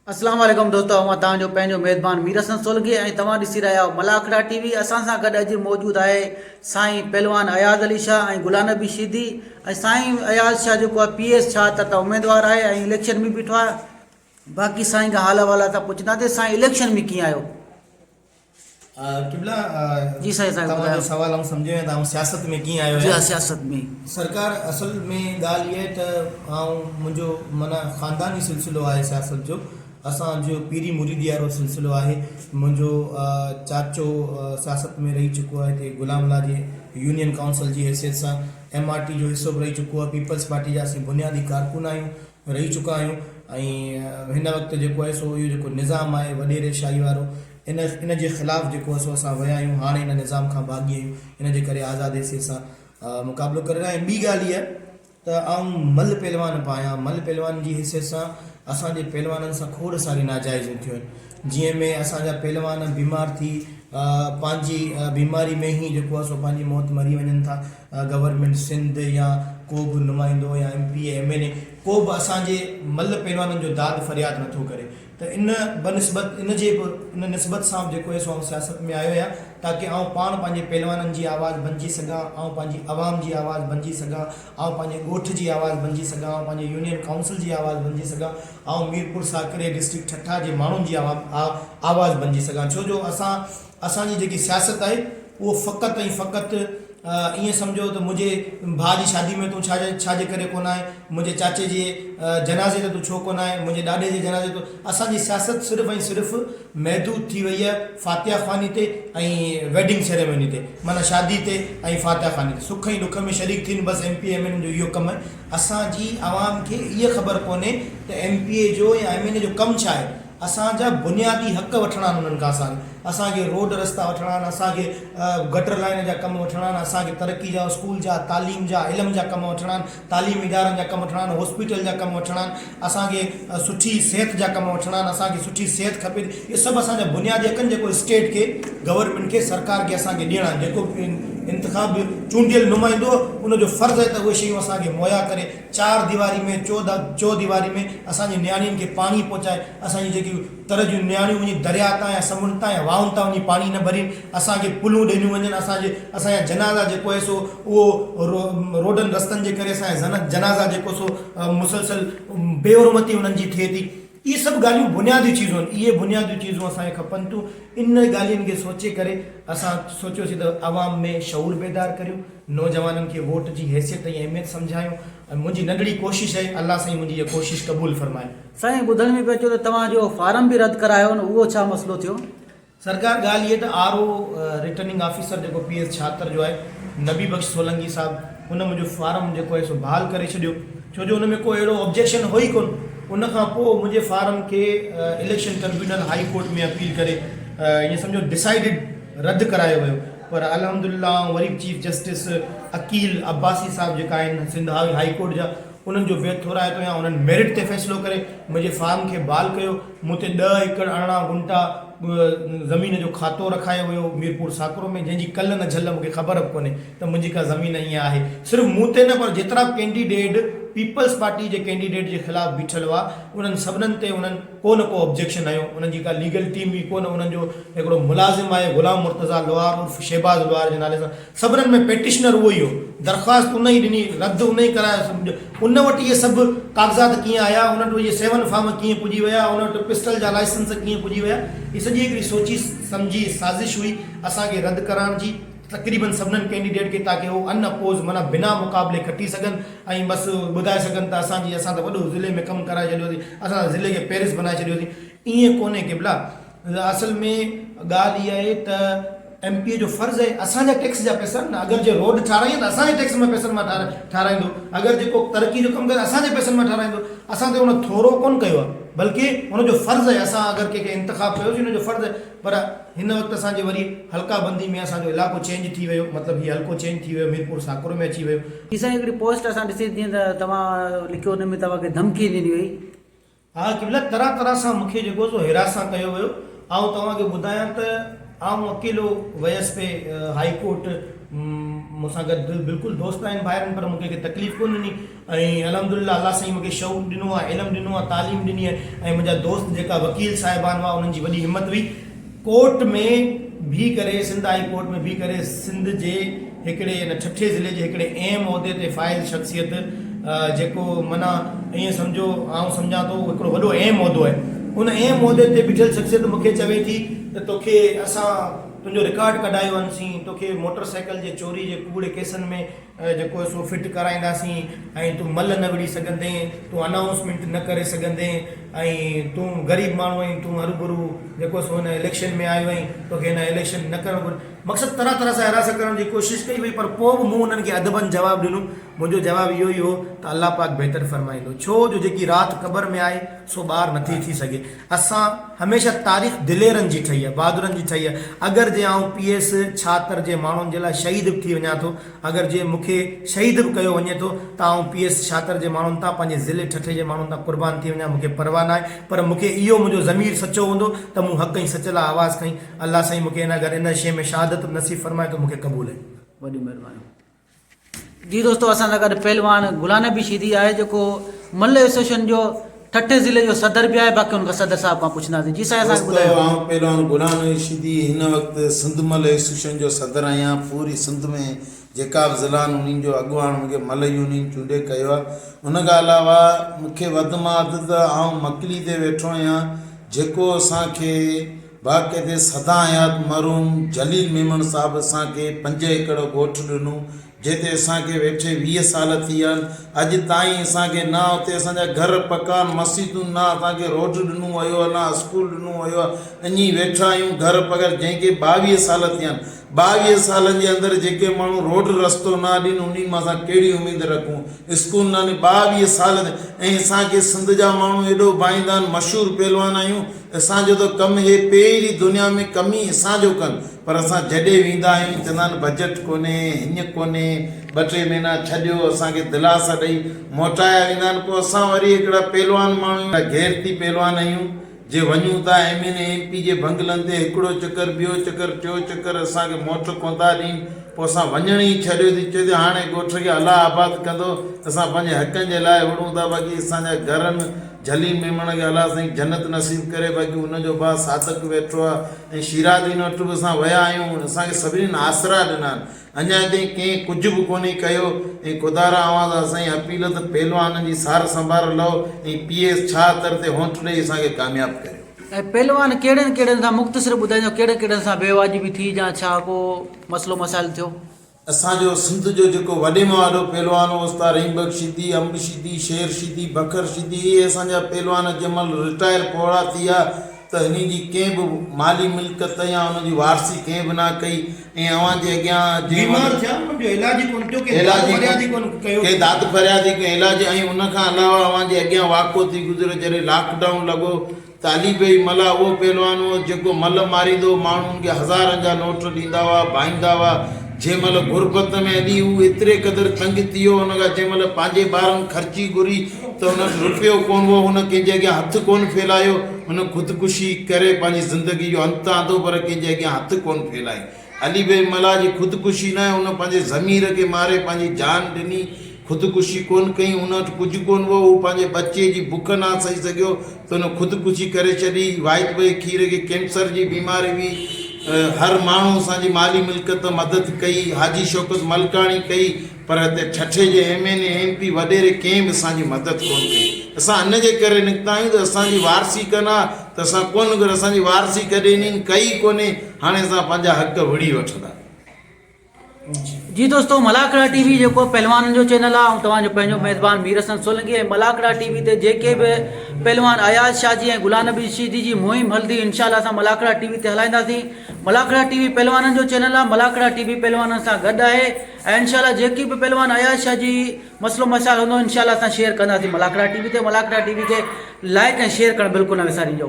अस्सलाम वालेकुम दोस्तों, मां तव्हांजो पंहिंजो मेज़बान मीर हसन सोलगी ऐं तव्हां ॾिसी रहिया आहियो मलाखड़ा टीवी। असां सां गॾु अॼु मौजूदु आहे साईं पहलवान अयाज़ अली शाह ऐं गुलाम नबी शीदी। ऐं साईं अयाज़ शाह जेको आहे PS छा त उम्मीदवार आहे ऐं इलेक्शन में बीठो आहे। बाक़ी साईं खां हाल हवाला था पुछंदासीं। साईं इलेक्शन में कीअं आहियो? किबला जी साईं, साईं तव्हांजो ॿुधायो। सवाल ऐं सम्झ में तव्हां सियासत में कीअं आयो जी आहे। सियासत में सरकार असल में ॻाल्हि इहा आहे त मुंहिंजो माना ख़ानदानी सिलसिलो आहे सियासत जो। असांजो पीरी मुरीदी वारो सिलसिलो आहे। मुंहिंजो चाचो सियासत में रही चुको आहे हिते गुलाम अल्लाह जे यूनियन काउंसिल जी हैसियत सां MRT जो हिसो बि रही चुको आहे। पीपल्स पार्टी जा असीं बुनियादी कारकुन आहियूं, रही चुका आहियूं। ऐं हिन वक़्तु जेको आहे सो इहो जेको निज़ाम आहे वॾेरे शाही वारो, इन जे ख़िलाफ़ु जेको आहे सो असां विया आहियूं। हाणे इन निज़ाम खां भाॻी आहियूं, इन जे करे आज़ादी से असां मुक़ाबिलो करे रहिया आहियूं। ॿी ॻाल्हि इहा त मल पहलवान पायां, मल पहलवान जी हैसियत सां असांजे पहलवाननि सां खोड़ सारी नाजाइज़ियूं थियूं आहिनि। जीअं में असांजा पहलवान बीमार थी पंहिंजी बीमारी में ई जेको आहे सो पंहिंजी मौत मरी वञनि था। गवर्नमेंट सिंध या को बि नुमाइंदो या MP MLA को बि असांजे मल पहलवाननि जो दाद फ़रियाद नथो करे। त इन बनस्बत इन निस्बत सां जेको आहे सो आउं सियासत में आयो आहियां ताकी आउं पाण पंहिंजे पहलवाननि जी आवाज़ बणिजी सघां, ऐं पंहिंजी आवाम जी आवाज़ बणिजी सघां, ऐं पंहिंजे ॻोठ जी आवाज़ बणिजी सघां, ऐं पंहिंजे यूनियन काउंसिल जी आवाज़ बणिजी सघां, ऐं मीरपुर साकरे डिस्ट्रिक्ट ठठा जे माण्हुनि जी आवाज़ बणिजी सघां। छो जो असांजी जेकी सियासत आहे उहो फ़क़ति ऐं फ़क़ति ईअं सम्झो त मुंहिंजे भाउ जी शादी में तूं छाजे करे कोन आहे, मुंहिंजे चाचे जे जनाज़े ते तूं छो कोन आहे, मुंहिंजे ॾाॾे जे जनाज़े ते। असांजी सियासत सिर्फ़ु ऐं सिर्फ़ु महदूद थी वई आहे फातिहा ख़ानी ते ऐं वेडिंग सेरेमनी ते, माना शादी ते ऐं फातिहा ख़ानी ते। सुख ऐं ॾुख में शरीक थियनि बसि MP MLA जो इहो कमु आहे। असांजी आवाम खे इहा ख़बर कोन्हे त MPA जो या MLA जो कमु छा आहे। असांजा बुनियादी हक़ वठणा आहिनि उन्हनि खां। असांखे रोड रस्ता वठणा आहिनि, असांखे गटर लाइन जा कम वठणा आहिनि, असांखे तरक़ी जा स्कूल जा तालीम जा इल्म जा कम वठणा आहिनि, तालीमी इदारनि जा कम वठणा आहिनि, हॉस्पिटल जा कम वठणा आहिनि, असांखे सुठी सिहत जा कम वठणा आहिनि, असांखे सुठी सिहत खपे। इहे सभु असांजा बुनियादी हक़ जेको स्टेट खे गवर्नमेंट खे सरकार खे असांखे ॾियणा आहिनि। जेको इंतिखाब चूंडियल नुमाइंदो उनजो फ़र्ज़ु आहे त उहे शयूं असांखे मुहैया करे। 4 दीवारी में चौदीवारी में असांजी नियाणियुनि खे पाणी पहुचाए, असांजी जेकी तरह जूं नियाणियूं वञी दरिया तां या समुंड तां या वाउनि तां वञी पाणी न भरीनि, असांखे पुलूं ॾिनियूं वञनि, असांजा जनाज़ा जेको आहे सो उहो रोडनि रस्तनि जे करे असांजा जनाज़ा जेको सो मुसलसल बेहरमती उन्हनि जी थिए थी। इहे सभु ॻाल्हियूं बुनियादी चीज़ूं आहिनि। इहे बुनियादी चीज़ूं असांखे खपनि थियूं। इन ॻाल्हियुनि खे सोचे करे असां सोचियोसीं त आवाम में शऊर बेदार करियूं, नौजवाननि खे वोट जी हैसियत ऐं अहमियत सम्झायूं। ऐं मुंहिंजी नंढड़ी कोशिशि आहे, अल्लाह साईं मुंहिंजी इहा कोशिशि क़बूल फरमाए। साईं ॿुधण में पियो अचे त तव्हांजो फार्म बि रद्द करायो न, उहो छा मसइलो थियो? सरकार ॻाल्हि इहे त RO रिटर्निंग ऑफिसर जेको PS 76 जो आहे नबी बख्श सोलंकी साहब, उन मुंहिंजो फार्म जेको आहे सो बहाल करे छॾियो। छो जो हुन में को अहिड़ो ऑब्जेक्शन हो ई कोन। उन खां पोइ मुंहिंजे फार्म खे इलेक्शन ट्रिब्यूनल हाई कोर्ट में अपील करे ईअं सम्झो डिसाइडिड रद्द करायो वियो। पर अल्हम्दुलिल्लाह वरी चीफ जस्टिस अकील अब्बासी साहब जेका आहिनि सिंध हाई कोर्ट जा, उन्हनि जो वेत थोराए थो या उन्हनि मेरिट ते फ़ैसिलो करे मुंहिंजे फार्म खे बहाल कयो। मूं ते 10 एकड़ 18 गुंटा ज़मीन जो खातो रखायो हुयो मीरपुर साकरो में, जंहिंजी कल्ह न झल मूंखे ख़बर बि कोन्हे त मुंहिंजी का ज़मीन ईअं आहे। सिर्फ़ु मूं ते न पर जेतिरा कैंडिडेट पीपल्स पार्टी जे कैंडिडेट जे ख़िलाफ़ु बीठल हुआ उन्हनि सभिनीनि ते उन्हनि को न को ऑब्जेक्शन आयो। उन्हनि जी का लीगल टीम बि कोन। उन्हनि जो हिकिड़ो मुलाज़िम आहे गुलाम मुर्तज़ा लोहार उर्फ़ शहबाज़ लोहार जे नाले सां, सभिनीनि में पेटिशनर उहो ई हो। दरख़्वास्त उन ई ॾिनी, रद्द उन ई करायो। उन वटि इहे सभु कागज़ात कीअं आया, उन वटि इहे 7 फार्म कीअं पुॼी विया, उन वटि पिस्टल जा लाइसेंस कीअं पुॼी विया। हीअ सॼी हिकिड़ी सोची सम्झी साज़िश हुई असांखे रद्द कराइण जी तक़रीबन सभिनीनि कैंडिडेट खे, ताकी उहो अनअपोज़ माना बिना मुक़ाबले खटी सघनि ऐं बसि ॿुधाए सघनि त असां त वॾो ज़िले में कमु कराए छॾियोसीं, असां ज़िले खे पेरिस बनाए छॾियोसीं। ईअं कोन्हे क़िबला। असल में ॻाल्हि इहा आहे त MPA जो फ़र्ज़ु आहे असांजा टैक्स जा पैसा न। अगरि जे रोड ठारायूं त असांजे टैक्स में पैसनि मां ठाराईंदो, अगरि जेको तरक़ी जो कमु करे असांजे पैसनि मां ठाराईंदो। असां त उन थोरो कोन कयो आहे, बल्कि हुनजो फ़र्ज़ु आहे। असां अगरि कंहिंखे इंतिखाब कयोसीं हुनजो फ़र्ज़ु आहे। पर हिन वक़्तु असांजे वरी हल्का बंदी में असांजो इलाइक़ो चेंज थी वियो, मतिलबु हीउ हल्को चेंज थी वियो, मीरपुर साकरो में अची वियो। ही साईं हिकिड़ी पोस्ट असां ॾिसी जीअं त तव्हां लिखियो, हुन में तव्हांखे धमकी ॾिनी हुई। हा क़िबला, तरह तरह सां मूंखे जेको सो हिरासां कयो वियो। ऐं तव्हांखे ॿुधायां त आउं अकेलो वयसि पे हाई कोर्ट मूंसां गॾु बिल्कुलु दोस्त आहिनि ॿाहिरि आहिनि, पर मूंखे तकलीफ़ कोन ॾिनी ऐं अल्हम्दुलिल्लाह अल्लाह साईं मूंखे शऊर ॾिनो आहे, इल्मु ॾिनो आहे, तालीम ॾिनी आहे। ऐं मुंहिंजा दोस्त जेका वकील साहिबान हुआ उन्हनि जी वॾी हिमत हुई, कोर्ट में बीह करे, सिंध हाई कोर्ट में बीह करे सिंध जे हिकिड़े ठठे ज़िले जे हिकिड़े अहम उहिदे ते फ़ाइल शख़्सियत जेको माना ईअं सम्झो आउं सम्झां थो हिकिड़ो वॾो अहम उहिदो आहे, उन अहम उहिदे ते बीठल शख़्सियत मूंखे चवे थी त तोखे असां तुंहिंजो रिकॉर्ड कढायो वञसीं, तोखे मोटरसाइकिल जे चोरी जे कूड़े केसनि में जेको सो फिट कराईंदासीं, ऐं तूं मल न विड़ी सघंदे, तूं अनाउंसमेंट न करे सघंदे, ऐं तूं ग़रीब माण्हू आहीं, तूं हरूभरू जेको सो हिन इलेक्शन में आयो आहीं, तोखे हिन इलेक्शन न करणु घुरिजे। मक़सदु तरह तरह सां हिरासत करण जी कोशिशि कई वई, पर पोइ बि मूं उन्हनि खे अदबनि जवाबु ॾिनो। मुंहिंजो जवाबु इहो ई हो त अलाह पाक बहितर फरमाईंदो, छो जो जेकी राति क़बर में आहे सो ॿार नथी थी सघे। असां हमेशह तारीख़ दिलेरनि जी ठही आहे, बहादुरनि जी ठही आहे। अगरि जे आउं PS छात्र जे माण्हुनि जे लाइ शहीद बि थी वञा थो, अगरि जे मूंखे शहीद बि कयो वञे थो त आउं PS छात्र जे माण्हुनि तां, पंहिंजे ज़िले ठठे जे माण्हुनि तां क़ुर्बान थी वञा, मूंखे परवाह न आहे। पर मूंखे इहो मुंहिंजो ज़मीर सचो हूंदो त मूं हक़ ऐं सच लाइ आवाज़ु खईं। अलाह साईं मूंखे अगरि इन शइ में शहादत नसीब फरमाए त मूंखे क़बूल आहे। वॾी महिरबानी। जी दोस्तों, असां सां गॾु पहलवान गुलाम नबी शीदी आहे, जेको मल्ल एसोसिएशन जो ठठे ज़िले जो सदर भी है। बाकी उनका सदर साहब का पूछना थी। जी साहब असांखे ॿुधायो। पहलवान गुलाम नबी शीदी हिन वक़्तु सिंध मल एसोसिएशन जो सदर आहियां। पूरी सिंध में जेका बि ज़िला उन्हनि जो अॻुवाण मूंखे मल यूनियन चूंडे कयो आहे। उन खां अलावा मूंखे वधि मां वधि त आउं मकली ते वेठो आहियां, जेको असांखे बाक़ाइदे सदा हयात मरहूम जलील मेमन साहब असांखे 5 एकड़ ॻोठ ॾिनो, जिते असांखे वेठे 20 साल थी विया आहिनि। अॼु ताईं असांखे न उते असांजा घर पकान, मस्जिदूं न असांखे रोड ॾिनो वियो आहे, न स्कूल ॾिनो वियो आहे। अञी वेठा आहियूं घर पकर, जंहिंखे 22 साल थिया आहिनि। 22 सालनि जे अंदरि जेके माण्हू रोड रस्तो न ॾिनो, उन्हनि मां असां कहिड़ी उमेद रखूं। स्कूल न 22 साल। ऐं असांखे सिंध जा माण्हू एॾो भाईंदा आहिनि, मशहूरु पहलवान आहियूं। असांजो त कमु हे पहिरीं दुनिया में कमु ई असांजो कनि, पर असां जॾहिं वेंदा आहियूं चवंदा आहिनि बजट कोन्हे, हीअं कोन्हे, 2-3 महीना छॾियो, असांखे दिलासा ॾेई मोटाया वेंदा आहिनि। पोइ असां वरी हिकिड़ा पहलवान माण्हू गैरती पहलवान आहियूं, जे वञूं था MN MP जे बंगलनि ते हिकिड़ो चकर, ॿियो चकर, टियों चकर, असांखे मोट कोन था ॾियनि। पोइ असां वञण ई छॾियो थी, चए हाणे ॻोठ खे अलाह आबाद कंदो, असां पंहिंजे हक़नि जे लाइ विढ़ूं था। बाक़ी असांजा घरनि जलील मेमण खे अलाह साईं जन्नत नसीब करे। बाक़ी उनजो भाउ सादक वेठो आहे। ऐं शिरादीन वटि बि असां विया आहियूं, असांखे सभिनीनि आसरा ॾिना आहिनि। अञा ताईं कंहिं कुझु बि कोन्हे कयो। ऐं ख़ुदारा आवाज़ असांजी अपील त पहलवाननि जी सार संभाल लओ ऐं PS छात्र ते होंठ ॾेई असांखे कामयाबु करियो। ऐं पहलवान कहिड़े सां मुख़्तसिर ॿुधाइजो, कहिड़े सां बेवाजिबी थी या छा को मसलो मसाइल थियो? असांजो सिंध जो जेको वॾे में वॾो पहलवान हो उस्ताद रहीम बख़्श शीदी, अम्ब शीदी, शेर शीदी, बकर शीदी, इहे असांजा पहलवान जंहिंमहिल रिटायर पोड़ा थी विया त हिन जी कंहिं बि माली मिल्कत या हुनजी वारसी कंहिं बि न कई। ऐं अव्हांजे अॻियां कंहिं दाद फरियादी कंहिं इलाज। ऐं उनखां अलावा अव्हांजे अॻियां वाक़ो थी गुज़रियो जॾहिं लॉकडाउन लॻो त अली भाई मला उहो पहलवान हो जेको मल मारींदो, माण्हुनि खे हज़ारनि जा नोट ॾींदा हुआ, भाईंदा हुआ। जंहिं महिल गुरबत में हली हू एतिरे क़दुरु तंग थी वियो, हुन खां जंहिं महिल पंहिंजे ॿारनि ख़र्ची घुरी त हुन रुपयो कोन हुओ, हुन कंहिंजे अॻियां हथु कोन फैलायो। हुन ख़ुदकुशी करे पंहिंजी ज़िंदगी जो अंत आंदो, पर कंहिंजे अॻियां हथु कोन फैलाई। अली भाई मला जी ख़ुदकुशी न, हुन पंहिंजे ज़मीर खे मारे पंहिंजी जान ॾिनी, ख़ुदकुशी कोन कई। हुन वटि कुझु कोन हुओ, हू पंहिंजे बचे जी बुख न सही सघियो त हुन ख़ुदकुशी करे छॾी। वाइट भाई खीर खे कैंसर जी बीमारी हुई। हर माण्हू असांजी माली मिल्कत मदद कई, हाजी शौकत मलकाणी कई, पर हिते ठठे जे MN MP वॾेरे कंहिं बि असांजी मदद कोन कई। असां इन जे करे निकिता आहियूं त असांजी वारसी कना त असां कोन कर, असांजी वारसी कॾहिं इन्हनि कई कोन्हे। हाणे असां पंहिंजा हक़ विड़ी वठंदा। जी दोस्तों, मलाकड़ा TV जो पहलवान जो चैनल है। तव्हांजो पंहिंजो मेज़बान मीर हसन सोलंकी। ऐं मलाकड़ा TV ते जेके बि पहलवान अयाज़ शाह जी ऐं गुलाम नबी शीदी जी मुहिम हलंदी, इंशाअल्लाह असां मलाकड़ा TV ते हलाईंदासीं। मलाकड़ा TV पहलवाननि जो चैनल आहे। मलाकड़ा TV पहलवाननि सां गॾु आहे। ऐं इंशाअल्लाह जेकी बि पहलवान अयाज़ शाह जी मसलो मसाइल हूंदो, इंशाअल्लाह असां शेयर कंदासीं मलाकड़ा TV ते। मलाकड़ा TV खे लाइक ऐं शेयर करणु बिल्कुलु न विसारिजो।